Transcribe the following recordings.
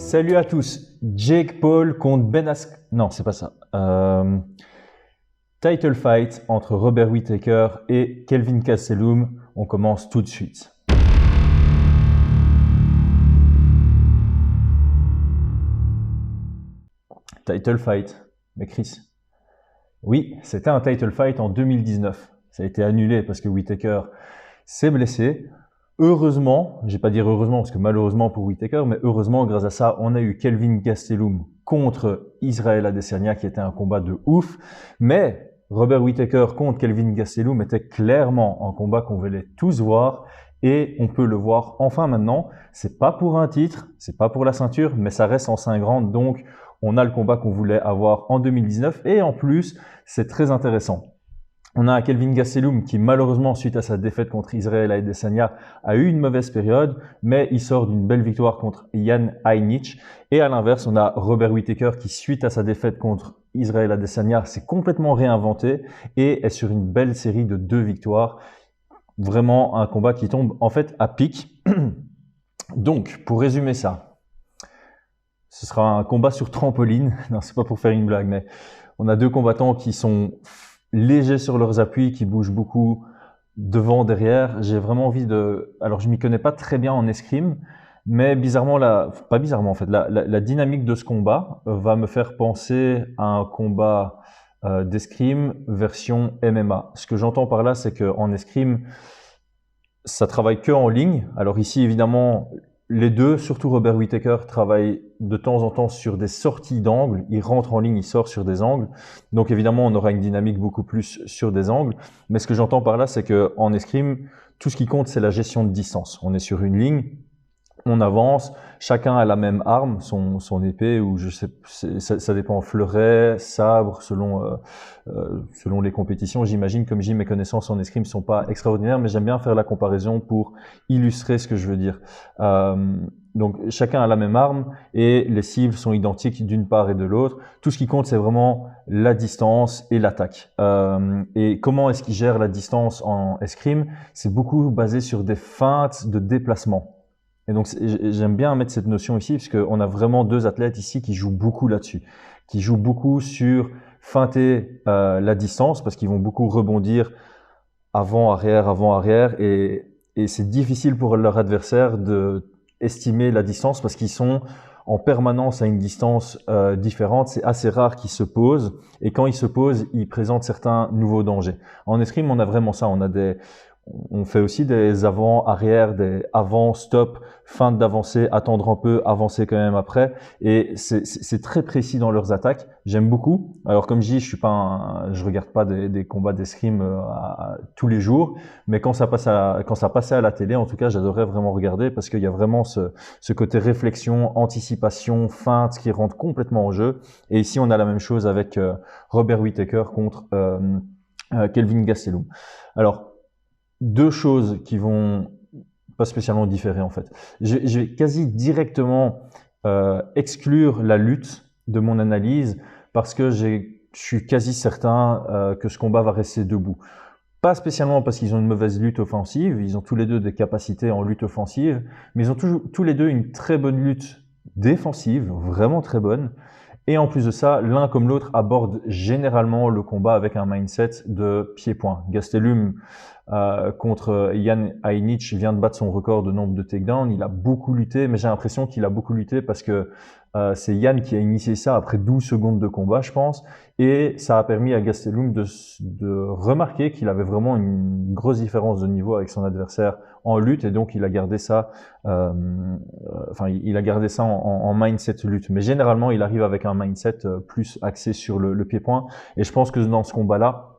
Salut à tous, Jake Paul contre Ben Askren. Non, c'est pas ça. Title fight entre Robert Whittaker et Kelvin Gastelum. On commence tout de suite. Title fight. Mais Chris. Oui, c'était un title fight en 2019. Ça a été annulé parce que Whittaker s'est blessé. Heureusement, je vais pas dire heureusement parce que malheureusement pour Whittaker, mais heureusement grâce à ça, on a eu Kelvin Gastelum contre Israel Adesanya qui était un combat de ouf. Mais Robert Whittaker contre Kelvin Gastelum était clairement un combat qu'on voulait tous voir et on peut le voir enfin maintenant. C'est pas pour un titre, c'est pas pour la ceinture, mais ça reste en 5 rounds, donc on a le combat qu'on voulait avoir en 2019 et en plus, c'est très intéressant. On a un Kelvin Gastelum qui, malheureusement, suite à sa défaite contre Israel Adesanya, a eu une mauvaise période, mais il sort d'une belle victoire contre Jan Heinisch. Et à l'inverse, on a Robert Whittaker qui, suite à sa défaite contre Israel Adesanya, s'est complètement réinventé et est sur une belle série de 2 victoires. Vraiment un combat qui tombe en fait à pic. Donc, pour résumer ça, ce sera un combat sur trampoline. Non, c'est pas pour faire une blague, mais on a 2 combattants qui sont légers sur leurs appuis, qui bougent beaucoup devant, derrière. J'ai vraiment envie de... Alors, je m'y connais pas très bien en escrime, mais bizarrement, pas bizarrement en fait, la dynamique de ce combat va me faire penser à un combat d'escrime version MMA. Ce que j'entends par là, c'est qu'en escrime, ça travaille que en ligne. Alors ici, évidemment, les deux, surtout Robert Whittaker, travaillent de temps en temps sur des sorties d'angles. Il rentre en ligne, il sort sur des angles. Donc évidemment, on aura une dynamique beaucoup plus sur des angles. Mais ce que j'entends par là, c'est qu'en escrime, tout ce qui compte, c'est la gestion de distance. On est sur une ligne, on avance, chacun a la même arme, son épée, ou je sais, ça dépend, fleuret, sabre, selon les compétitions. J'imagine, comme j'ai mes connaissances en escrime ne sont pas extraordinaires, mais j'aime bien faire la comparaison pour illustrer ce que je veux dire. Donc chacun a la même arme et les cibles sont identiques d'une part et de l'autre. Tout ce qui compte, c'est vraiment la distance et l'attaque. Et comment est-ce qu'ils gèrent la distance en escrime? C'est beaucoup basé sur des feintes de déplacement. Et donc, j'aime bien mettre cette notion ici, parce qu'on a vraiment 2 athlètes ici qui jouent beaucoup là-dessus, qui jouent beaucoup sur feinter la distance, parce qu'ils vont beaucoup rebondir avant, arrière, et c'est difficile pour leur adversaire de estimer la distance, parce qu'ils sont en permanence à une distance différente. C'est assez rare qu'ils se posent, et quand ils se posent, ils présentent certains nouveaux dangers. En escrime, on a vraiment ça, on fait aussi des avant-arrière, des avant-stop, feinte d'avancer, attendre un peu, avancer quand même après. Et c'est très précis dans leurs attaques. J'aime beaucoup. Alors comme je dis, je regarde pas des combats d'escrime tous les jours, mais quand ça passait à la télé, en tout cas, j'adorais vraiment regarder parce qu'il y a vraiment ce côté réflexion, anticipation, feinte qui rentre complètement en jeu. Et ici, on a la même chose avec Robert Whittaker contre Kelvin Gastelum. Alors 2 choses qui vont pas spécialement différer en fait. Je vais quasi directement exclure la lutte de mon analyse parce que je suis quasi certain que ce combat va rester debout. Pas spécialement parce qu'ils ont une mauvaise lutte offensive, ils ont tous les deux des capacités en lutte offensive, mais ils ont tous les deux une très bonne lutte défensive, vraiment très bonne. Et en plus de ça, l'un comme l'autre aborde généralement le combat avec un mindset de pied-point. Gastelum contre Jan Heinisch vient de battre son record de nombre de takedowns. Il a beaucoup lutté, mais j'ai l'impression qu'il a beaucoup lutté parce que c'est Jan qui a initié ça après 12 secondes de combat, je pense. Et ça a permis à Gastelum de remarquer qu'il avait vraiment une grosse différence de niveau avec son adversaire en lutte. Et donc, il a gardé ça, il a gardé ça en mindset lutte. Mais généralement, il arrive avec un mindset plus axé sur le pied-point. Et je pense que dans ce combat-là,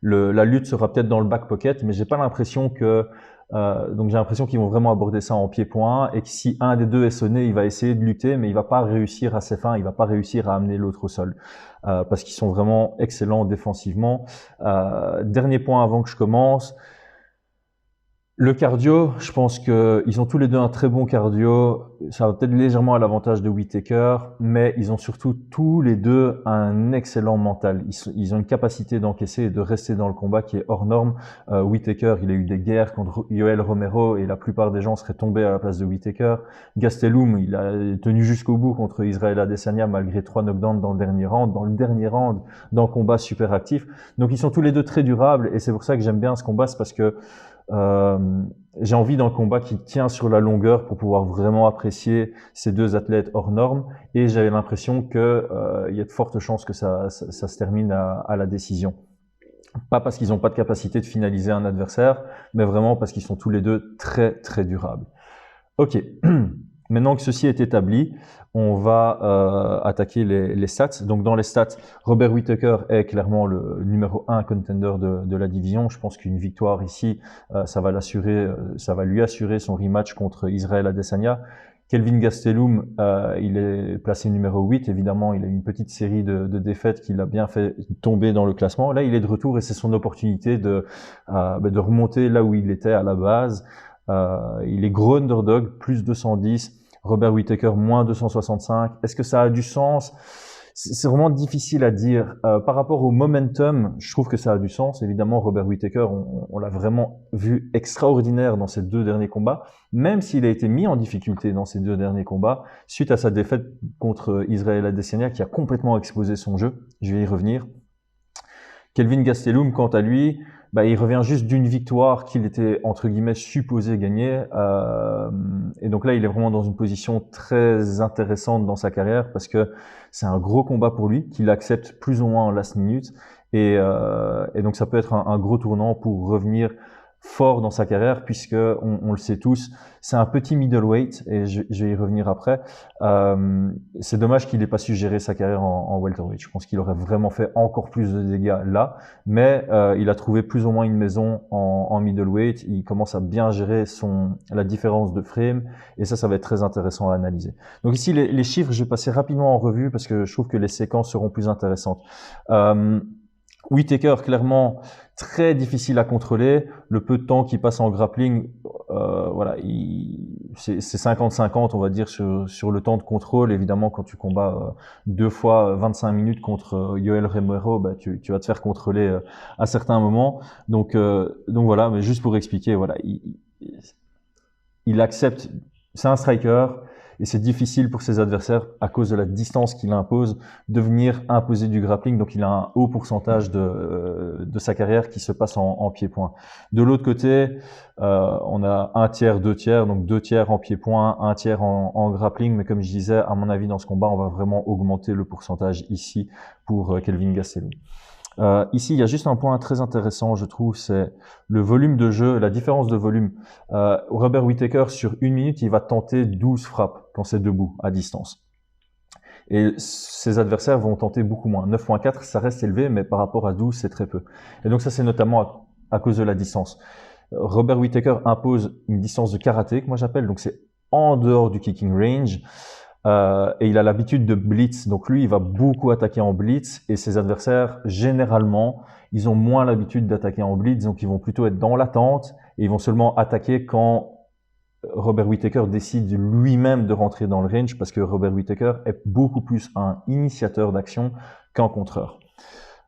la lutte sera peut-être dans le back pocket, mais j'ai pas l'impression que donc j'ai l'impression qu'ils vont vraiment aborder ça en pied-point et que si un des deux est sonné, il va essayer de lutter, mais il va pas réussir à ses fins, il va pas réussir à amener l'autre au sol parce qu'ils sont vraiment excellents défensivement. Dernier point avant que je commence. Le cardio, je pense qu'ils ont tous les deux un très bon cardio. Ça va peut-être légèrement à l'avantage de Whittaker, mais ils ont surtout tous les deux un excellent mental. Ils ont une capacité d'encaisser et de rester dans le combat qui est hors norme. Whittaker, il a eu des guerres contre Yoel Romero et la plupart des gens seraient tombés à la place de Whittaker. Gastelum, il a tenu jusqu'au bout contre Israel Adesanya malgré 3 knockdowns dans le dernier round. Dans le dernier round, dans le combat super actif. Donc ils sont tous les deux très durables et c'est pour ça que j'aime bien ce combat, c'est parce que j'ai envie d'un combat qui tient sur la longueur pour pouvoir vraiment apprécier ces deux athlètes hors normes et j'avais l'impression que il y a de fortes chances que ça se termine à la décision. Pas parce qu'ils n'ont pas de capacité de finaliser un adversaire, mais vraiment parce qu'ils sont tous les deux très très durables. Ok, maintenant que ceci est établi, on va attaquer les stats. Donc dans les stats, Robert Whittaker est clairement le numéro 1 contender de la division. Je pense qu'une victoire ici, ça va lui assurer son rematch contre Israel Adesanya. Kelvin Gastelum, il est placé numéro 8. Évidemment, il a une petite série de défaites qui l'a bien fait tomber dans le classement. Là, il est de retour et c'est son opportunité de remonter là où il était à la base. Il est gros underdog, plus 210. Robert Whittaker, moins 265. Est-ce que ça a du sens? C'est vraiment difficile à dire. Par rapport au momentum, je trouve que ça a du sens. Évidemment, Robert Whittaker, on l'a vraiment vu extraordinaire dans ses 2 derniers combats, même s'il a été mis en difficulté dans ses 2 derniers combats, suite à sa défaite contre Israel Adesanya, qui a complètement exposé son jeu. Je vais y revenir. Kelvin Gastelum, quant à lui, il revient juste d'une victoire qu'il était entre guillemets supposé gagner, et donc là il est vraiment dans une position très intéressante dans sa carrière parce que c'est un gros combat pour lui qu'il accepte plus ou moins en last minute, et donc ça peut être un gros tournant pour revenir fort dans sa carrière puisque on le sait tous, c'est un petit middleweight et je vais y revenir après. C'est dommage qu'il n'ait pas su gérer sa carrière en welterweight. Je pense qu'il aurait vraiment fait encore plus de dégâts là, mais il a trouvé plus ou moins une maison en middleweight. Il commence à bien gérer la différence de frame et ça va être très intéressant à analyser. Donc ici les chiffres, je vais passer rapidement en revue parce que je trouve que les séquences seront plus intéressantes. Whittaker, clairement, très difficile à contrôler. Le peu de temps qu'il passe en grappling, voilà, c'est 50-50, on va dire, sur le temps de contrôle. Évidemment, quand tu combats 2 fois 25 minutes contre Yoel Romero, tu vas te faire contrôler à certains moments. Donc voilà, mais juste pour expliquer, voilà, il accepte, c'est un striker. Et c'est difficile pour ses adversaires, à cause de la distance qu'il impose, de venir imposer du grappling. Donc il a un haut pourcentage de sa carrière qui se passe en pied-point. De l'autre côté, on a 1/3, 2/3, donc 2/3 en pied-point, 1/3 en grappling. Mais comme je disais, à mon avis, dans ce combat, on va vraiment augmenter le pourcentage ici pour Kelvin Gastelum. Ici, il y a juste un point très intéressant, je trouve, c'est le volume de jeu, la différence de volume. Robert Whittaker, sur 1 minute, il va tenter 12 frappes quand c'est debout, à distance. Et ses adversaires vont tenter beaucoup moins. 9.4, ça reste élevé, mais par rapport à 12, c'est très peu. Et donc ça, c'est notamment à cause de la distance. Robert Whittaker impose une distance de karaté, que moi j'appelle, donc c'est en dehors du kicking range. Et il a l'habitude de blitz, donc lui il va beaucoup attaquer en blitz et ses adversaires généralement ils ont moins l'habitude d'attaquer en blitz, donc ils vont plutôt être dans l'attente et ils vont seulement attaquer quand Robert Whittaker décide lui-même de rentrer dans le range, parce que Robert Whittaker est beaucoup plus un initiateur d'action qu'un contreur.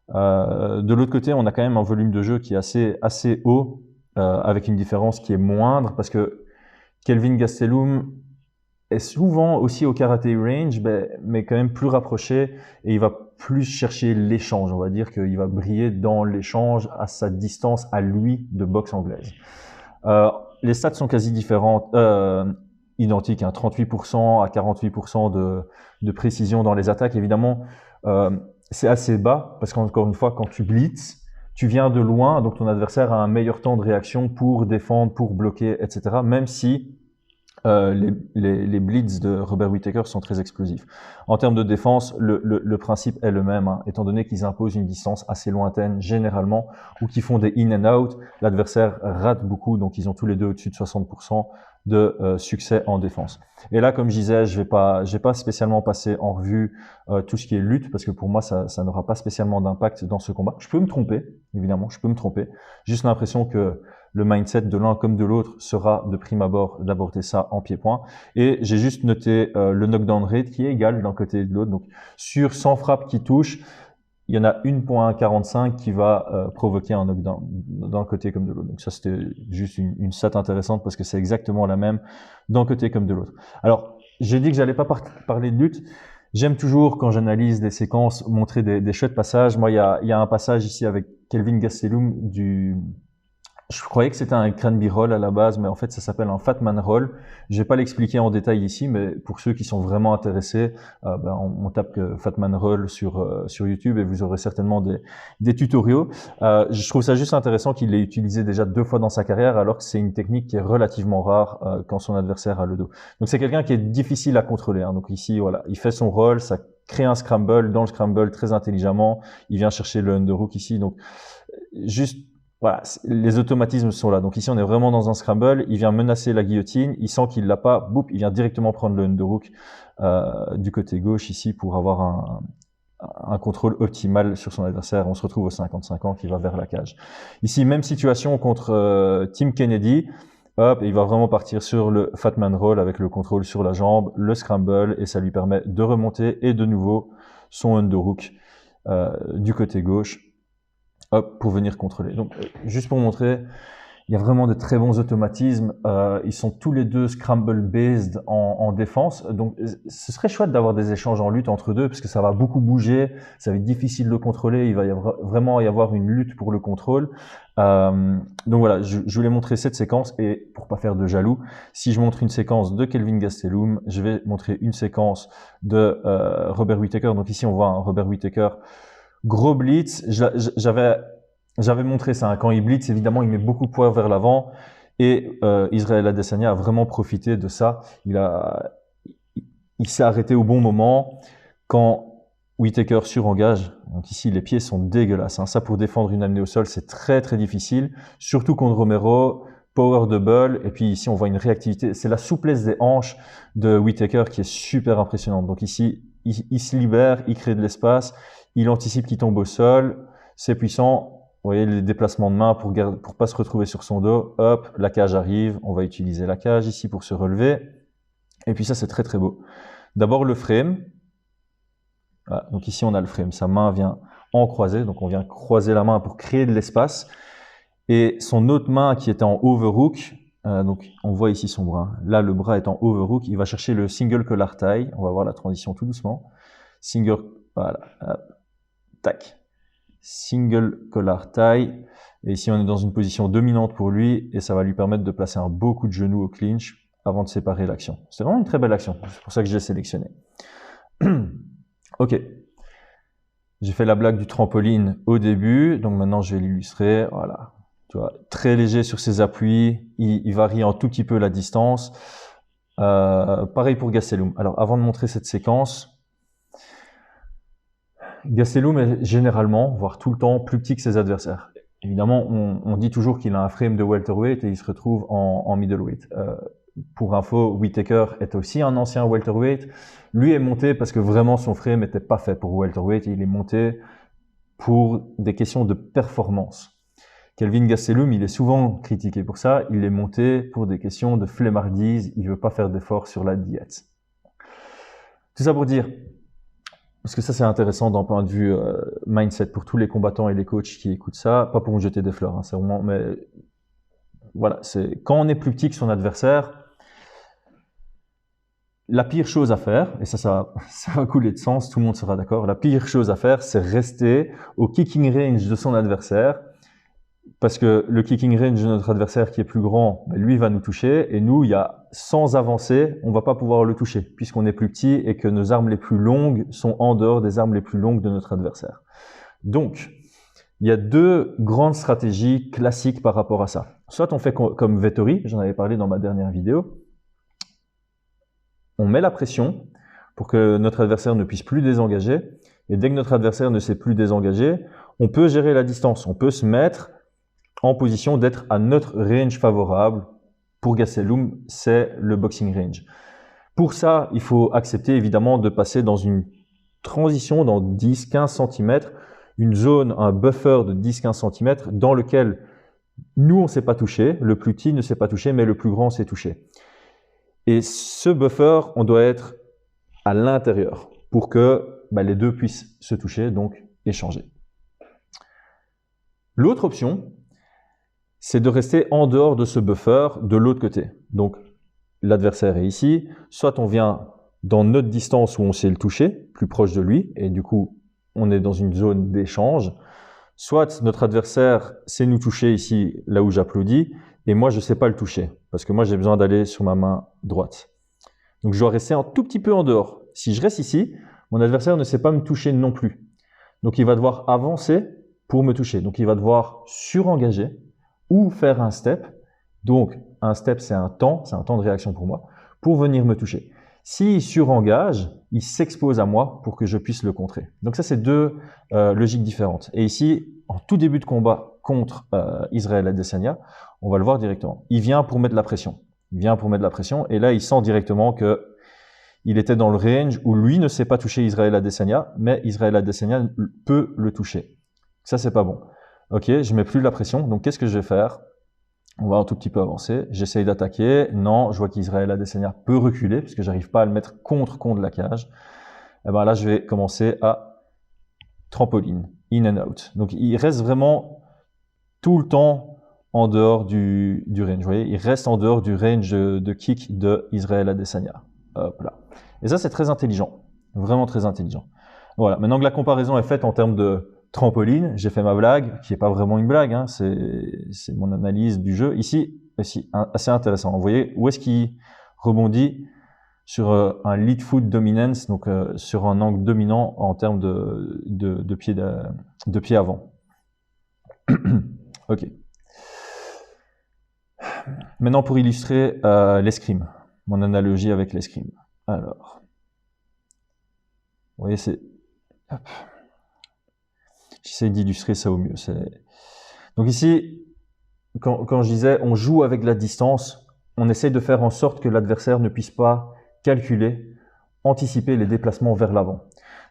De l'autre côté, on a quand même un volume de jeu qui est assez haut, avec une différence qui est moindre, parce que Kelvin Gastelum est souvent aussi au karaté range, mais quand même plus rapproché, et il va plus chercher l'échange. On va dire qu'il va briller dans l'échange à sa distance à lui de boxe anglaise. Les stats sont quasi différentes, identiques, hein, 38% à 48% de précision dans les attaques. Évidemment, c'est assez bas parce qu'encore une fois, quand tu blitz, tu viens de loin, donc ton adversaire a un meilleur temps de réaction pour défendre, pour bloquer, etc. Même si les blitz de Robert Whittaker sont très explosifs. En termes de défense, le principe est le même, hein, étant donné qu'ils imposent une distance assez lointaine généralement, ou qu'ils font des in and out, l'adversaire rate beaucoup, donc ils ont tous les deux au-dessus de 60% de succès en défense. Et là, comme je disais, je vais pas spécialement passer en revue tout ce qui est lutte, parce que pour moi, ça n'aura pas spécialement d'impact dans ce combat. Je peux me tromper, évidemment, je peux me tromper. Juste l'impression que le mindset de l'un comme de l'autre sera de prime abord d'aborder ça en pied-point. Et j'ai juste noté le knockdown rate qui est égal d'un côté et de l'autre. Donc sur 100 frappes qui touchent, il y en a 1.45 qui va provoquer un knockdown d'un côté comme de l'autre. Donc ça, c'était juste une stat intéressante parce que c'est exactement la même d'un côté comme de l'autre. Alors, j'ai dit que j'allais pas parler de lutte. J'aime toujours, quand j'analyse des séquences, montrer des chouettes passages. Moi, il y a un passage ici avec Kelvin Gastelum je croyais que c'était un Cranberry roll à la base, mais en fait, ça s'appelle un Fatman roll. Je vais pas l'expliquer en détail ici, mais pour ceux qui sont vraiment intéressés, on tape que Fatman roll sur YouTube et vous aurez certainement des tutoriaux. Je trouve ça juste intéressant qu'il l'ait utilisé déjà 2 fois dans sa carrière, alors que c'est une technique qui est relativement rare quand son adversaire a le dos. Donc c'est quelqu'un qui est difficile à contrôler. Hein. Donc ici, voilà, il fait son roll, ça crée un scramble. Dans le scramble, très intelligemment, il vient chercher le underhook ici. Donc juste voilà, les automatismes sont là. Donc ici, on est vraiment dans un scramble. Il vient menacer la guillotine. Il sent qu'il l'a pas. Boum, il vient directement prendre le underhook du côté gauche ici pour avoir un contrôle optimal sur son adversaire. On se retrouve au 55 ans qui va vers la cage. Ici, même situation contre Tim Kennedy. Hop, et il va vraiment partir sur le Fatman roll avec le contrôle sur la jambe, le scramble, et ça lui permet de remonter et de nouveau son underhook du côté gauche. Hop, pour venir contrôler. Donc, juste pour montrer, il y a vraiment de très bons automatismes. Ils sont tous les deux scramble-based en défense. Donc, ce serait chouette d'avoir des échanges en lutte entre deux parce que ça va beaucoup bouger, ça va être difficile de contrôler. Il va vraiment y avoir une lutte pour le contrôle. Donc voilà, je voulais montrer cette séquence et pour pas faire de jaloux, si je montre une séquence de Kelvin Gastelum, je vais montrer une séquence de Robert Whittaker. Donc ici, on voit un Robert Whittaker gros blitz. J'avais montré ça. Hein. Quand il blitz, évidemment, il met beaucoup de poids vers l'avant. Et Israël Adesanya a vraiment profité de ça. Il s'est arrêté au bon moment quand Whittaker surengage. Donc ici, les pieds sont dégueulasses. Hein. Ça, pour défendre une amenée au sol, c'est très, très difficile. Surtout contre Romero, power double. Et puis ici, on voit une réactivité. C'est la souplesse des hanches de Whittaker qui est super impressionnante. Donc ici, il se libère, il crée de l'espace. Il anticipe qu'il tombe au sol, c'est puissant. Vous voyez les déplacements de main pour pas se retrouver sur son dos. Hop, la cage arrive. On va utiliser la cage ici pour se relever. Et puis ça, c'est très très beau. D'abord le frame. Voilà, donc ici, on a le frame. Sa main vient en croisée. Donc on vient croiser la main pour créer de l'espace. Et son autre main qui était en overhook. Donc on voit ici son bras. Là, le bras est en overhook. Il va chercher le single collar tie. On va voir la transition tout doucement. Single, voilà. Hop. Tac, single collar tie. Et ici, on est dans une position dominante pour lui et ça va lui permettre de placer un beau coup de genou au clinch avant de séparer l'action. C'est vraiment une très belle action. C'est pour ça que je l'ai sélectionné. Ok. J'ai fait la blague du trampoline au début. Donc maintenant, je vais l'illustrer. Voilà. Tu vois, très léger sur ses appuis. Il varie un tout petit peu la distance. Pareil pour Gastelum. Alors, avant de montrer cette séquence, Gastelum est généralement, voire tout le temps, plus petit que ses adversaires. Évidemment, on dit toujours qu'il a un frame de welterweight et il se retrouve en middleweight. Pour info, Whittaker est aussi un ancien welterweight. Lui est monté parce que vraiment son frame n'était pas fait pour welterweight et il est monté pour des questions de performance. Kelvin Gastelum, il est souvent critiqué pour ça. Il est monté pour des questions de flemmardise. Il veut pas faire d'efforts sur la diète. Tout ça pour dire, parce que ça c'est intéressant d'un point de vue mindset pour tous les combattants et les coachs qui écoutent ça, pas pour me jeter des fleurs, hein, c'est vraiment, mais voilà, c'est quand on est plus petit que son adversaire, la pire chose à faire, et ça va couler de sens, tout le monde sera d'accord, la pire chose à faire, c'est rester au kicking range de son adversaire, parce que le kicking range de notre adversaire qui est plus grand, ben lui va nous toucher, et nous, sans avancer, on va pas pouvoir le toucher, puisqu'on est plus petit et que nos armes les plus longues sont en dehors des armes les plus longues de notre adversaire. Donc, il y a 2 grandes stratégies classiques par rapport à ça. Soit on fait comme Vettori, j'en avais parlé dans ma dernière vidéo, on met la pression pour que notre adversaire ne puisse plus désengager, et dès que notre adversaire ne sait plus désengager, on peut gérer la distance, on peut se mettre en position d'être à notre range favorable. Pour Gastelum, c'est le boxing range. Pour ça, il faut accepter évidemment de passer dans une transition dans 10-15 cm, une zone, un buffer de 10-15 cm dans lequel Nous, on ne s'est pas touché, le plus petit ne s'est pas touché, mais le plus grand s'est touché. Et ce buffer, on doit être à l'intérieur pour que les deux puissent se toucher, donc échanger. L'autre option, c'est de rester en dehors de ce buffer de l'autre côté. Donc, l'adversaire est ici, soit on vient dans notre distance où on sait le toucher, plus proche de lui, et du coup, on est dans une zone d'échange, soit notre adversaire sait nous toucher ici, là où j'applaudis, et moi, je ne sais pas le toucher, parce que moi, j'ai besoin d'aller sur ma main droite. Donc, je dois rester un tout petit peu en dehors. Si je reste ici, mon adversaire ne sait pas me toucher non plus. Donc, il va devoir avancer pour me toucher. Donc, il va devoir surengager ou faire un step. Donc, un step, c'est un temps de réaction pour moi, pour venir me toucher. S'il surengage, il s'expose à moi pour que je puisse le contrer. Donc ça, c'est deux logiques différentes. Et ici, en tout début de combat contre Israël Adesanya, on va le voir directement. Il vient pour mettre la pression. Et là, il sent directement que il était dans le range où lui ne sait pas toucher Israël Adesanya, mais Israël Adesanya peut le toucher. Ça, c'est pas bon. Ok, je mets plus la pression. Donc, qu'est-ce que je vais faire? On va un tout petit peu avancer. J'essaye d'attaquer. Non, je vois qu'Israël Adesanya peut reculer parce que j'arrive pas à le mettre contre la cage. Et ben là, je vais commencer à trampoline, in and out. Donc, il reste vraiment tout le temps en dehors du range. Vous voyez, il reste en dehors du range de kick de Israël Adesanya. Hop là. Et ça, c'est très intelligent. Vraiment très intelligent. Voilà. Maintenant que la comparaison est faite en termes de trampoline, j'ai fait ma blague, qui n'est pas vraiment une blague, hein, c'est mon analyse du jeu. Ici, assez intéressant. Vous voyez où est-ce qu'il rebondit sur un lead foot dominance, donc sur un angle dominant en termes de pied avant. Ok. Maintenant, pour illustrer l'escrime, mon analogie avec l'escrime. Alors, vous voyez, c'est... Hop. J'essaie d'illustrer ça au mieux. Donc ici, quand je disais on joue avec la distance, on essaie de faire en sorte que l'adversaire ne puisse pas calculer, anticiper les déplacements vers l'avant.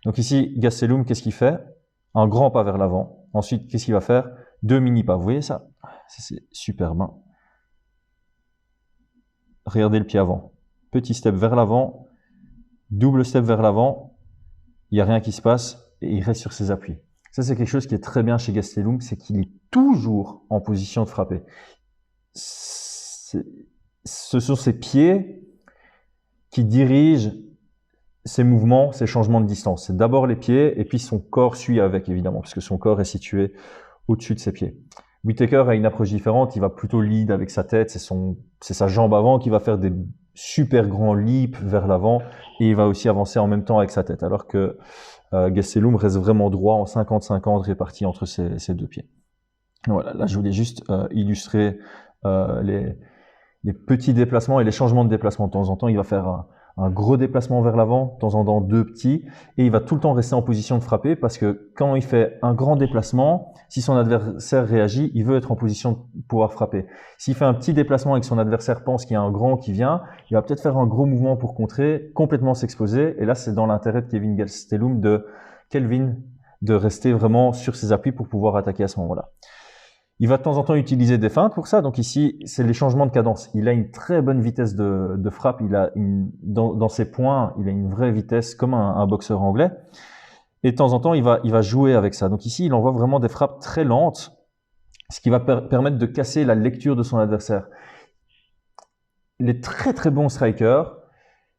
Donc ici, Gastelum, qu'est-ce qu'il fait? Un grand pas vers l'avant. Ensuite, qu'est-ce qu'il va faire? 2 mini-pas. Vous voyez ça? C'est superbe. Hein? Regardez le pied avant. Petit step vers l'avant, double step vers l'avant. Il n'y a rien qui se passe et il reste sur ses appuis. Ça, c'est quelque chose qui est très bien chez Gastelum, c'est qu'il est toujours en position de frapper. Ce sont ses pieds qui dirigent ses mouvements, ses changements de distance. C'est d'abord les pieds et puis son corps suit avec, évidemment, puisque son corps est situé au-dessus de ses pieds. Whittaker a une approche différente, il va plutôt lead avec sa tête, c'est sa jambe avant qui va faire des super grands leaps vers l'avant et il va aussi avancer en même temps avec sa tête, alors que Gastelum reste vraiment droit en 50-50 réparti entre ses deux pieds. Voilà, là je voulais juste illustrer les petits déplacements et les changements de déplacement. De temps en temps, il va faire un gros déplacement vers l'avant, de temps en temps 2 petits, et il va tout le temps rester en position de frapper parce que quand il fait un grand déplacement, si son adversaire réagit, il veut être en position de pouvoir frapper. S'il fait un petit déplacement et que son adversaire pense qu'il y a un grand qui vient, il va peut-être faire un gros mouvement pour contrer, complètement s'exposer, et là c'est dans l'intérêt de Kelvin Gastelum de rester vraiment sur ses appuis pour pouvoir attaquer à ce moment-là. Il va de temps en temps utiliser des feintes pour ça. Donc ici, c'est les changements de cadence. Il a une très bonne vitesse de frappe. Dans ses points, il a une vraie vitesse comme un boxeur anglais. Et de temps en temps, il va jouer avec ça. Donc ici, il envoie vraiment des frappes très lentes, ce qui va permettre de casser la lecture de son adversaire. Les très très bons strikers,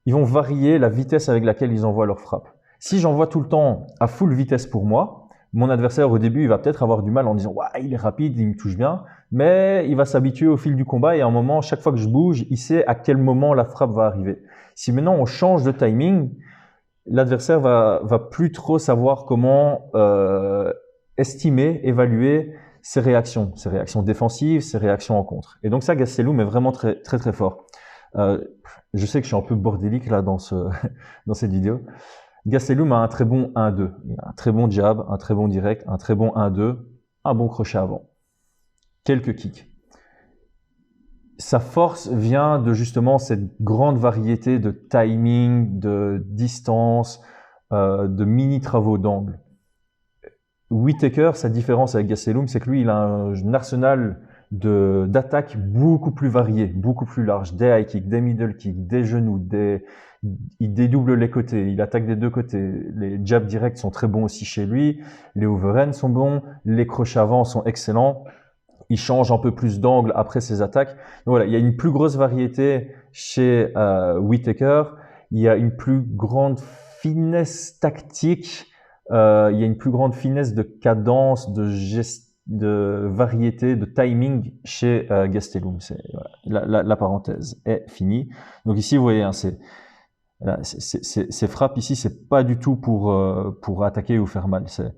ils vont varier la vitesse avec laquelle ils envoient leurs frappes. Si j'envoie tout le temps à full vitesse pour moi, mon adversaire au début, il va peut-être avoir du mal en disant « ouais, il est rapide, il me touche bien », mais il va s'habituer au fil du combat et à un moment, chaque fois que je bouge, il sait à quel moment la frappe va arriver. Si maintenant on change de timing, l'adversaire va plus trop savoir comment estimer, évaluer ses réactions défensives, ses réactions en contre. Et donc ça, Gastelum est vraiment très très très fort. Je sais que je suis un peu bordélique là dans cette vidéo. Gastelum a un très bon 1-2, un très bon jab, un très bon direct, un très bon 1-2, un bon crochet avant. Quelques kicks. Sa force vient de justement cette grande variété de timing, de distance, de mini travaux d'angle. Whittaker, sa différence avec Gastelum, c'est que lui, il a un arsenal d'attaques beaucoup plus variées, beaucoup plus larges, des high kicks, des middle kicks, des genoux, il dédouble les côtés, il attaque des deux côtés. Les jabs directs sont très bons aussi chez lui, les overhands sont bons, les crochets avant sont excellents. Il change un peu plus d'angle après ses attaques. Donc voilà, il y a une plus grosse variété chez Whittaker. Il y a une plus grande finesse tactique. Il y a une plus grande finesse de cadence, de variété, de timing chez Gastelum. Voilà, la parenthèse est finie. Donc ici, vous voyez, hein, ces frappes ici, c'est pas du tout pour attaquer ou faire mal. C'est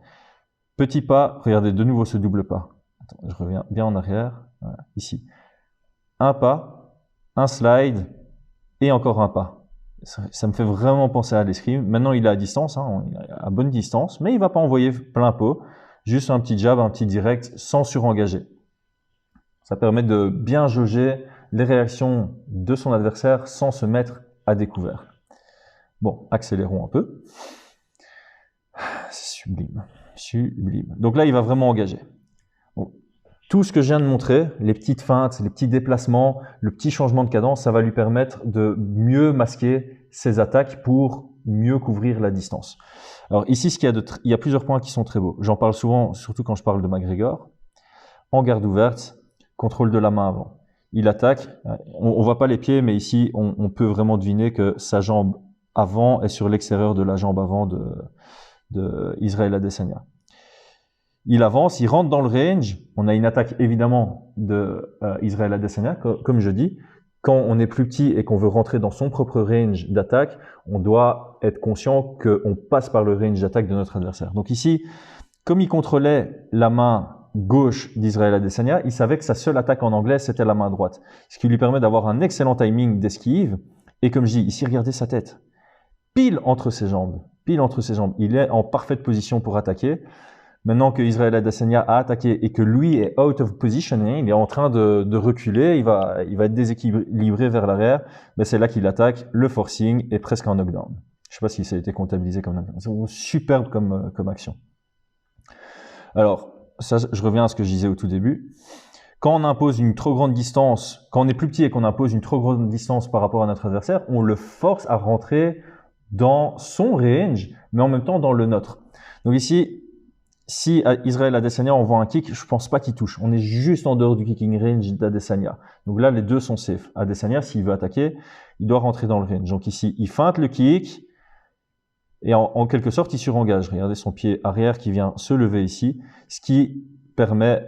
petit pas. Regardez de nouveau ce double pas. Attends, je reviens bien en arrière. Voilà, ici, un pas, un slide et encore un pas. Ça me fait vraiment penser à l'escrime. Maintenant, il est à distance, hein, à bonne distance, mais il va pas envoyer plein pot. Juste un petit jab, un petit direct, sans surengager. Ça permet de bien jauger les réactions de son adversaire sans se mettre à découvert. Bon, accélérons un peu. C'est sublime, sublime. Donc là, il va vraiment engager. Bon. Tout ce que je viens de montrer, les petites feintes, les petits déplacements, le petit changement de cadence, ça va lui permettre de mieux masquer ses attaques pour mieux couvrir la distance. Alors ici, il y a plusieurs points qui sont très beaux. J'en parle souvent, surtout quand je parle de McGregor. En garde ouverte, contrôle de la main avant. Il attaque, on voit pas les pieds, mais ici, on peut vraiment deviner que sa jambe avant est sur l'extérieur de la jambe avant de Israel Adesanya. Il avance, il rentre dans le range. On a une attaque évidemment de Israel Adesanya, comme je dis. Quand on est plus petit et qu'on veut rentrer dans son propre range d'attaque, on doit être conscient qu'on passe par le range d'attaque de notre adversaire. Donc ici, comme il contrôlait la main gauche d'Israel Adesanya, il savait que sa seule attaque en anglais, c'était la main droite. Ce qui lui permet d'avoir un excellent timing d'esquive. Et comme je dis, ici, regardez sa tête. Pile entre ses jambes. Pile entre ses jambes. Il est en parfaite position pour attaquer. Maintenant que Israel Adesanya a attaqué et que lui est out of positioning, il est en train de reculer, il va être déséquilibré vers l'arrière, mais c'est là qu'il attaque, le forcing et presque un knockdown. Je sais pas si ça a été comptabilisé comme knockdown. C'est superbe comme action. Alors, ça, je reviens à ce que je disais au tout début. Quand on impose une trop grande distance, quand on est plus petit et qu'on impose une trop grande distance par rapport à notre adversaire, on le force à rentrer dans son range, mais en même temps dans le nôtre. Donc ici, si Israel Adesanya envoie un kick, je pense pas qu'il touche. On est juste en dehors du kicking range d'Adesanya. Donc là, les deux sont safe. Adesanya, s'il veut attaquer, il doit rentrer dans le range. Donc ici, il feinte le kick et en quelque sorte, il surengage. Regardez son pied arrière qui vient se lever ici, ce qui permet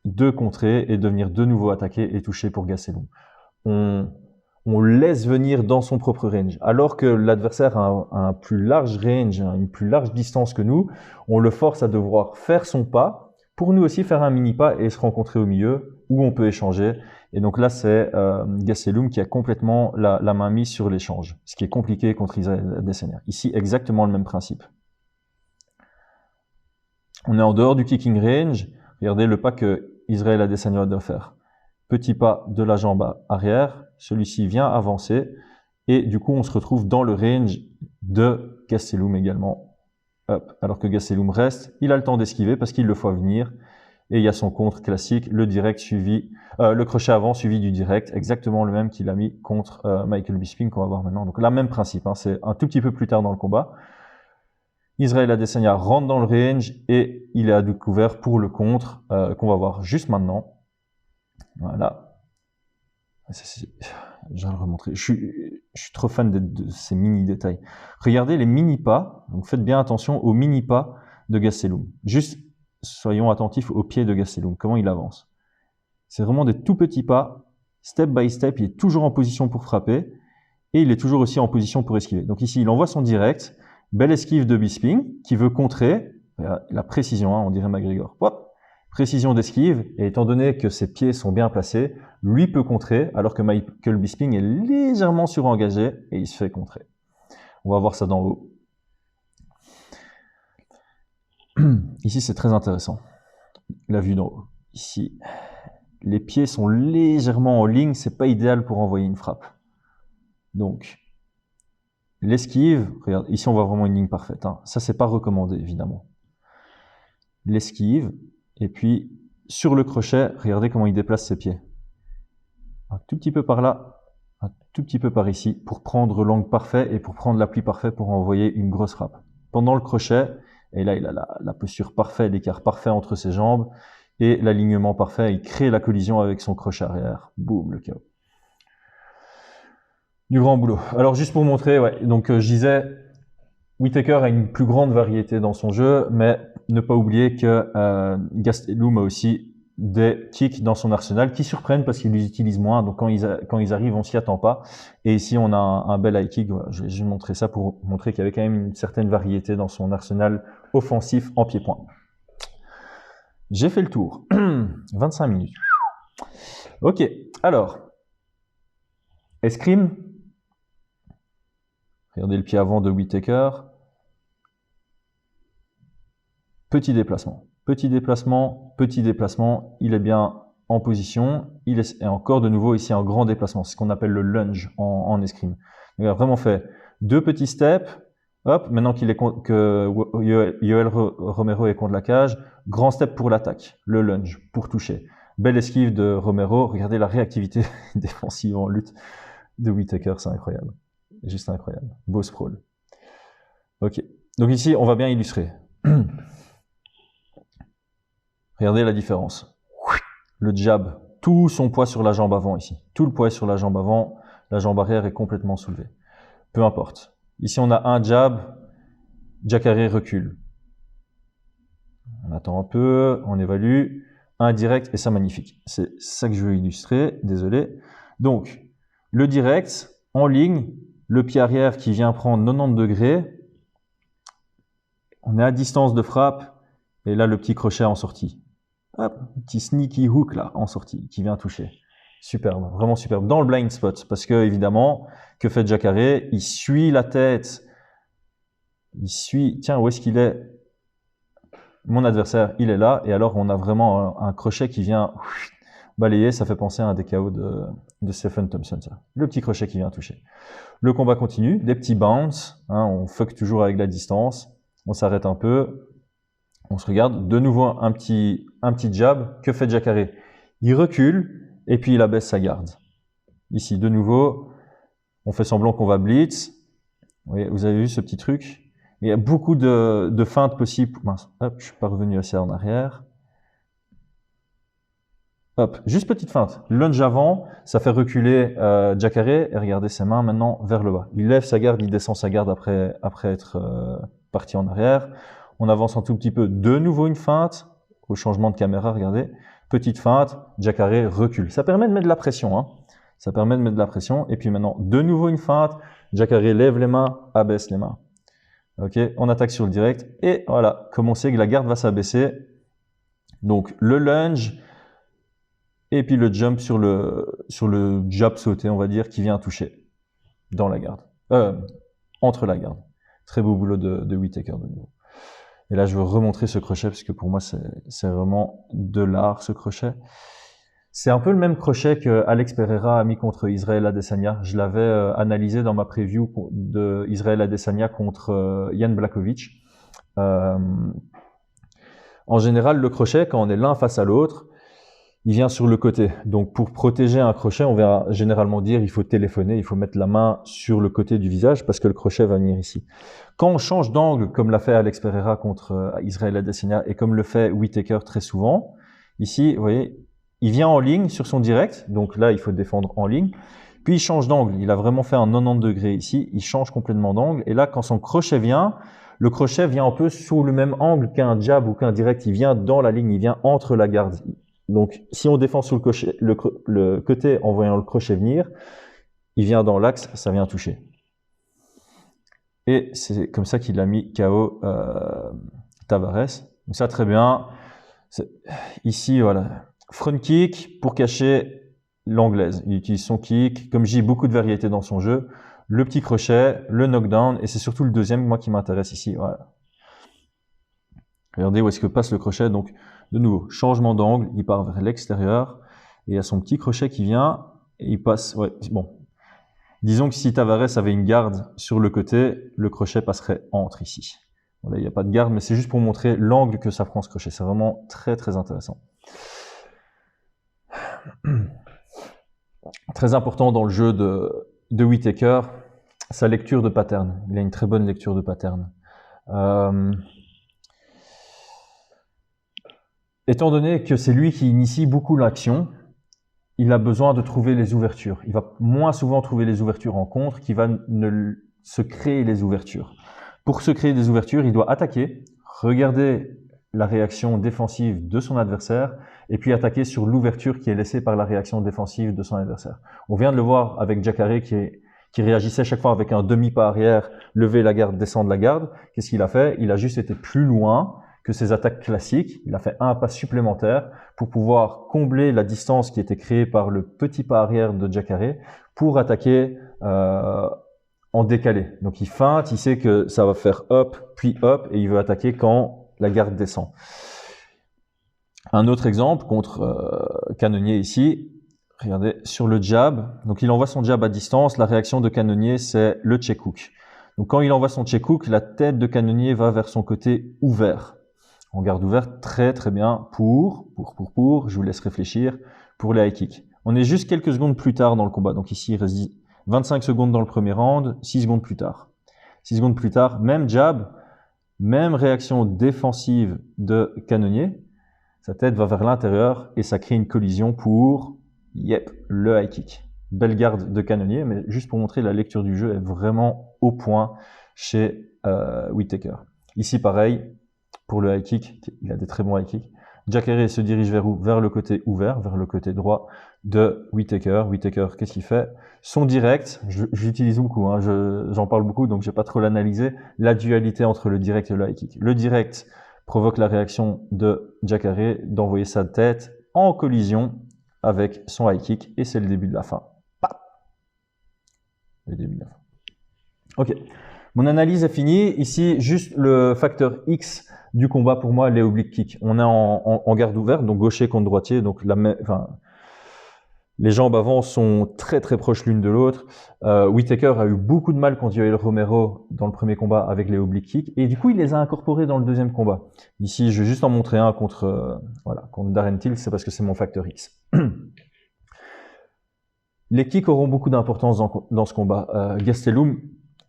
de contrer et de venir de nouveau attaquer et toucher pour Gastelum. On laisse venir dans son propre range. Alors que l'adversaire a un plus large range, une plus large distance que nous, on le force à devoir faire son pas pour nous aussi faire un mini pas et se rencontrer au milieu où on peut échanger. Et donc là, c'est Gastelum qui a complètement la main mise sur l'échange, ce qui est compliqué contre Israel Adesanya. Ici, exactement le même principe. On est en dehors du kicking range. Regardez le pas que Israel Adesanya doit faire. Petit pas de la jambe arrière, celui-ci vient avancer et du coup on se retrouve dans le range de Gastelum également. Hop. Alors que Gastelum reste, il a le temps d'esquiver parce qu'il le faut venir et il y a son contre classique, le direct suivi, le crochet avant suivi du direct, exactement le même qu'il a mis contre Michael Bisping qu'on va voir maintenant. Donc là même principe, hein, c'est un tout petit peu plus tard dans le combat. Israel Adesanya rentre dans le range et il est à découvert pour le contre qu'on va voir juste maintenant. Voilà. Je vais le remontrer. Je suis trop fan de ces mini détails. Regardez les mini pas. Donc faites bien attention aux mini pas de Gastelum. Juste soyons attentifs au pied de Gastelum. Comment il avance. C'est vraiment des tout petits pas. Step by step. Il est toujours en position pour frapper. Et il est toujours aussi en position pour esquiver. Donc ici, il envoie son direct. Belle esquive de Bisping qui veut contrer. La précision, hein, on dirait McGregor. Hop. Précision d'esquive, et étant donné que ses pieds sont bien placés, lui peut contrer, alors que Michael Bisping est légèrement surengagé, et il se fait contrer. On va voir ça d'en haut. Ici, c'est très intéressant. La vue d'en haut. Ici, les pieds sont légèrement en ligne, c'est pas idéal pour envoyer une frappe. Donc, l'esquive, regarde, ici on voit vraiment une ligne parfaite. Hein. Ça, c'est pas recommandé, évidemment. L'esquive, et puis sur le crochet, regardez comment il déplace ses pieds. Un tout petit peu par là, un tout petit peu par ici, pour prendre l'angle parfait et pour prendre l'appui parfait pour envoyer une grosse frappe. Pendant le crochet, et là il a la posture parfaite, l'écart parfait entre ses jambes et l'alignement parfait, il crée la collision avec son crochet arrière. Boum, le KO. Du grand boulot. Alors juste pour montrer, ouais, donc je disais, Whittaker a une plus grande variété dans son jeu, mais ne pas oublier que Gastelum a aussi des kicks dans son arsenal qui surprennent parce qu'il les utilise moins. Donc quand ils arrivent, on s'y attend pas. Et ici, on a un bel high kick. Voilà, je vais montrer ça pour montrer qu'il y avait quand même une certaine variété dans son arsenal offensif en pied-point. J'ai fait le tour. 25 minutes. Ok, alors, escrime. Regardez le pied avant de Whittaker. Petit déplacement, petit déplacement, petit déplacement. Il est bien en position. Il est et encore de nouveau ici un grand déplacement. C'est ce qu'on appelle le lunge en escrime. Il a vraiment fait deux petits steps. Hop, maintenant que Yoel Romero est contre la cage, grand step pour l'attaque, le lunge pour toucher. Belle esquive de Romero. Regardez la réactivité défensive en lutte de Whittaker, c'est incroyable. Juste incroyable. Beau sprawl. Ok. Donc ici, on va bien illustrer. Regardez la différence. Le jab, tout son poids sur la jambe avant ici. Tout le poids est sur la jambe avant. La jambe arrière est complètement soulevée. Peu importe. Ici, on a un jab. Jacare recule. On attend un peu. On évalue. Un direct et ça magnifique. C'est ça que je veux illustrer. Désolé. Donc, le direct en ligne. Le pied arrière qui vient prendre 90 degrés. On est à distance de frappe. Et là, le petit crochet en sortie. Hop, petit sneaky hook là, en sortie, qui vient toucher. Superbe, vraiment superbe. Dans le blind spot. Parce que, évidemment, que fait Jacare? Il suit la tête. Il suit. Tiens, où est-ce qu'il est? Mon adversaire, il est là. Et alors, on a vraiment un crochet qui vient balayer. Ça fait penser à un des KO de Stephen Thompson, ça. Le petit crochet qui vient toucher. Le combat continue, des petits bounce, hein, on fuck toujours avec la distance, on s'arrête un peu, on se regarde, de nouveau un petit jab, que fait Jacare? Il recule et puis il abaisse sa garde. Ici, de nouveau, on fait semblant qu'on va blitz, vous avez vu ce petit truc? Il y a beaucoup de feintes possibles. Mince, hop, je suis pas revenu assez en arrière. Hop, juste petite feinte. Lunge avant, ça fait reculer Jacare et regardez ses mains maintenant vers le bas. Il lève sa garde, il descend sa garde après être parti en arrière. On avance un tout petit peu. De nouveau une feinte. Au changement de caméra, regardez. Petite feinte, Jacare recule. Ça permet de mettre de la pression. Hein. Ça permet de mettre de la pression. Et puis maintenant, de nouveau une feinte. Jacare lève les mains, abaisse les mains. Ok, on attaque sur le direct. Et voilà, comme on sait que la garde va s'abaisser. Donc le lunge. Et puis le jump sur le jab sauté, on va dire, qui vient toucher dans la garde. Entre la garde. Très beau boulot de Whittaker de nouveau. Et là, je veux remontrer ce crochet parce que pour moi, c'est vraiment de l'art, ce crochet. C'est un peu le même crochet que Alex Pereira a mis contre Israel Adesanya. Je l'avais analysé dans ma preview de Israel Adesanya contre Jan Blachowicz. En général, le crochet, quand on est l'un face à l'autre, il vient sur le côté. Donc, pour protéger un crochet, on va généralement dire il faut téléphoner, il faut mettre la main sur le côté du visage parce que le crochet va venir ici. Quand on change d'angle, comme l'a fait Alex Pereira contre Israel Adesanya et comme le fait Whittaker très souvent, ici, vous voyez, il vient en ligne sur son direct. Donc là, il faut défendre en ligne. Puis, il change d'angle. Il a vraiment fait un 90 degrés ici. Il change complètement d'angle. Et là, quand son crochet vient, le crochet vient un peu sous le même angle qu'un jab ou qu'un direct. Il vient dans la ligne, il vient entre la garde. Donc, si on défend sous le côté en voyant le crochet venir, il vient dans l'axe, ça vient toucher. Et c'est comme ça qu'il a mis KO Tavares. Donc ça, très bien. Ici, voilà. Front kick pour cacher l'anglaise. Il utilise son kick. Comme j'ai beaucoup de variétés dans son jeu, le petit crochet, le knockdown, et c'est surtout le deuxième, moi, qui m'intéresse ici. Voilà. Regardez où est-ce que passe le crochet. Donc, de nouveau, changement d'angle, il part vers l'extérieur, et il y a son petit crochet qui vient, et il passe, ouais, bon. Disons que si Tavares avait une garde sur le côté, le crochet passerait entre ici. Voilà, il n'y a pas de garde, mais c'est juste pour montrer l'angle que ça prend ce crochet. C'est vraiment très, très intéressant. Très important dans le jeu de Whittaker, sa lecture de pattern. Il a une très bonne lecture de pattern. Étant donné que c'est lui qui initie beaucoup l'action, il a besoin de trouver les ouvertures. Il va moins souvent trouver les ouvertures en contre qu'il va se créer les ouvertures. Pour se créer des ouvertures, il doit attaquer, regarder la réaction défensive de son adversaire et puis attaquer sur l'ouverture qui est laissée par la réaction défensive de son adversaire. On vient de le voir avec Jacare qui réagissait chaque fois avec un demi-pas arrière, lever la garde, descendre la garde. Qu'est-ce qu'il a fait? Il a juste été plus loin que ses attaques classiques. Il a fait un pas supplémentaire pour pouvoir combler la distance qui était créée par le petit pas arrière de Jacare pour attaquer en décalé. Donc il feinte, il sait que ça va faire up, puis up, et il veut attaquer quand la garde descend. Un autre exemple contre Cannonier ici, regardez, sur le jab. Donc il envoie son jab à distance, la réaction de Cannonier c'est le check hook. Donc quand il envoie son check hook, la tête de Cannonier va vers son côté ouvert. En garde ouverte, très très bien pour, je vous laisse réfléchir, pour les high kicks. On est juste quelques secondes plus tard dans le combat. Donc ici, il reste 25 secondes dans le premier round, 6 secondes plus tard. 6 secondes plus tard, même jab, même réaction défensive de Cannonier. Sa tête va vers l'intérieur et ça crée une collision pour, le high kick. Belle garde de Cannonier, mais juste pour montrer la lecture du jeu est vraiment au point chez Whittaker. Ici, pareil, pour le high kick, il a des très bons high kicks. Jacare se dirige vers où? Vers le côté ouvert, vers le côté droit de Whittaker. Whittaker, qu'est-ce qu'il fait? Son direct, j'utilise beaucoup, hein, j'en parle beaucoup, donc je vais pas trop l'analyser. La dualité entre le direct et le high kick. Le direct provoque la réaction de Jacare d'envoyer sa tête en collision avec son high kick, et c'est le début de la fin. Le début de la fin. Ok, mon analyse est finie. Ici, juste le facteur X du combat pour moi, les oblique kicks. On est en garde ouverte, donc gaucher contre droitier, donc les jambes avant sont très très proches l'une de l'autre. Whittaker a eu beaucoup de mal contre Yoel Romero dans le premier combat avec les oblique kicks, et du coup il les a incorporés dans le deuxième combat. Ici, je vais juste en montrer un contre Darren Till, c'est parce que c'est mon facteur X. Les kicks auront beaucoup d'importance dans ce combat. Gastelum,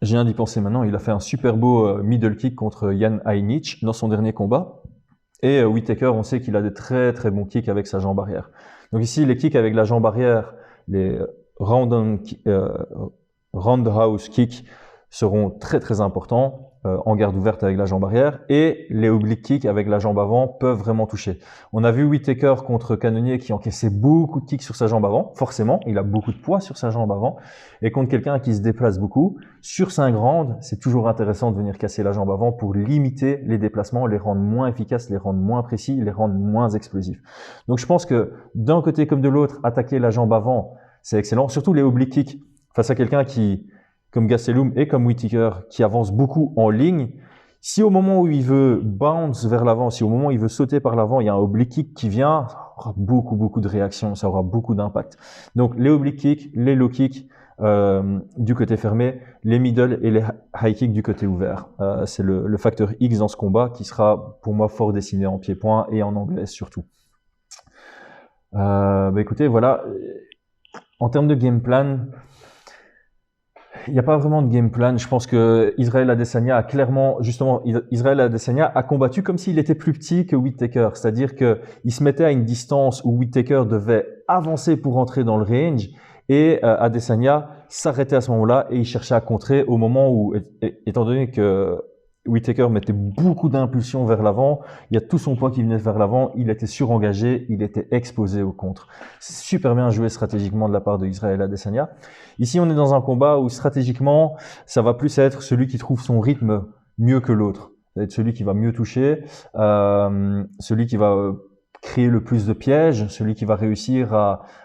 je viens d'y penser maintenant, il a fait un super beau middle kick contre Jan Heinisch dans son dernier combat. Et Whittaker, on sait qu'il a des très très bons kicks avec sa jambe arrière. Donc ici, les kicks avec la jambe arrière, les roundhouse kicks seront très très importants en garde ouverte avec la jambe arrière, et les oblique kicks avec la jambe avant peuvent vraiment toucher. On a vu Whittaker contre Cannonier qui encaissait beaucoup de kicks sur sa jambe avant, forcément, il a beaucoup de poids sur sa jambe avant, et contre quelqu'un qui se déplace beaucoup, sur 5 rounds, c'est toujours intéressant de venir casser la jambe avant pour limiter les déplacements, les rendre moins efficaces, les rendre moins précis, les rendre moins explosifs. Donc je pense que d'un côté comme de l'autre, attaquer la jambe avant, c'est excellent, surtout les oblique kicks face à quelqu'un qui, comme Gastelum et comme Whittaker, qui avance beaucoup en ligne. Si au moment où il veut bounce vers l'avant, si au moment où il veut sauter par l'avant, il y a un oblique kick qui vient, ça aura beaucoup de réactions, ça aura beaucoup d'impact. Donc les oblique kicks, les low kicks du côté fermé, les middle et les high kicks du côté ouvert. C'est le facteur X dans ce combat qui sera pour moi fort dessiné en pied-point et en anglais surtout. Écoutez, voilà. En termes de game plan, il n'y a pas vraiment de game plan. Je pense que Israël Adesanya a clairement, justement, Israël Adesanya a combattu comme s'il était plus petit que Whittaker. C'est-à-dire qu'il se mettait à une distance où Whittaker devait avancer pour entrer dans le range, et Adesanya s'arrêtait à ce moment-là et il cherchait à contrer au moment où, étant donné que Whittaker mettait beaucoup d'impulsion vers l'avant, il y a tout son poids qui venait vers l'avant, il était surengagé, il était exposé au contre. C'est super bien joué stratégiquement de la part de Israël Adesanya. Ici, on est dans un combat où stratégiquement, ça va plus être celui qui trouve son rythme mieux que l'autre. Ça va être celui qui va mieux toucher, celui qui va créer le plus de pièges, celui qui va réussir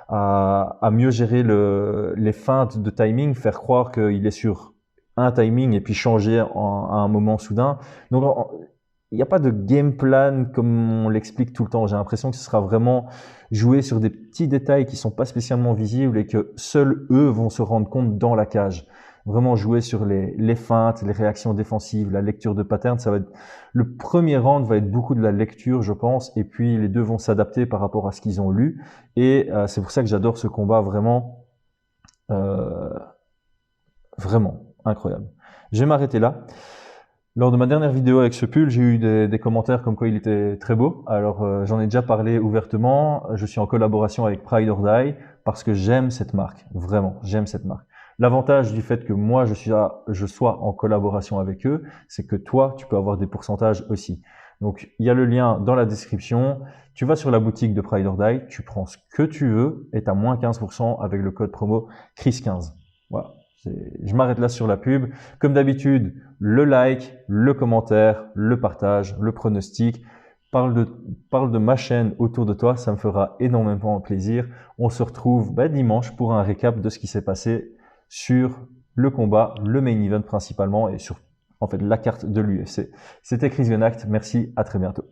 à mieux gérer les feintes de timing, faire croire qu'il est sur un timing et puis changer à un moment soudain. Donc, il n'y a pas de game plan comme on l'explique tout le temps. J'ai l'impression que ce sera vraiment joué sur des petits détails qui sont pas spécialement visibles et que seuls eux vont se rendre compte dans la cage. vraiment jouer sur les feintes, les réactions défensives, la lecture de pattern. Ça va être, le premier round va être beaucoup de la lecture, je pense, et puis les deux vont s'adapter par rapport à ce qu'ils ont lu. Et c'est pour ça que j'adore ce combat, vraiment, vraiment incroyable. Je vais m'arrêter là. Lors de ma dernière vidéo avec ce pull, j'ai eu des commentaires comme quoi il était très beau. Alors j'en ai déjà parlé ouvertement. Je suis en collaboration avec Pride or Die parce que j'aime cette marque. Vraiment, j'aime cette marque. L'avantage du fait que moi je sois en collaboration avec eux, c'est que toi, tu peux avoir des pourcentages aussi. Donc il y a le lien dans la description. Tu vas sur la boutique de Pride or Die, tu prends ce que tu veux et tu as moins 15% avec le code promo Chris15. Voilà. Je m'arrête là sur la pub. Comme d'habitude, le like, le commentaire, le partage, le pronostic. Parle de ma chaîne autour de toi, ça me fera énormément plaisir. On se retrouve dimanche pour un récap de ce qui s'est passé sur le combat, le main event principalement et sur en fait la carte de l'UFC. C'était Chris Genacht, merci, à très bientôt.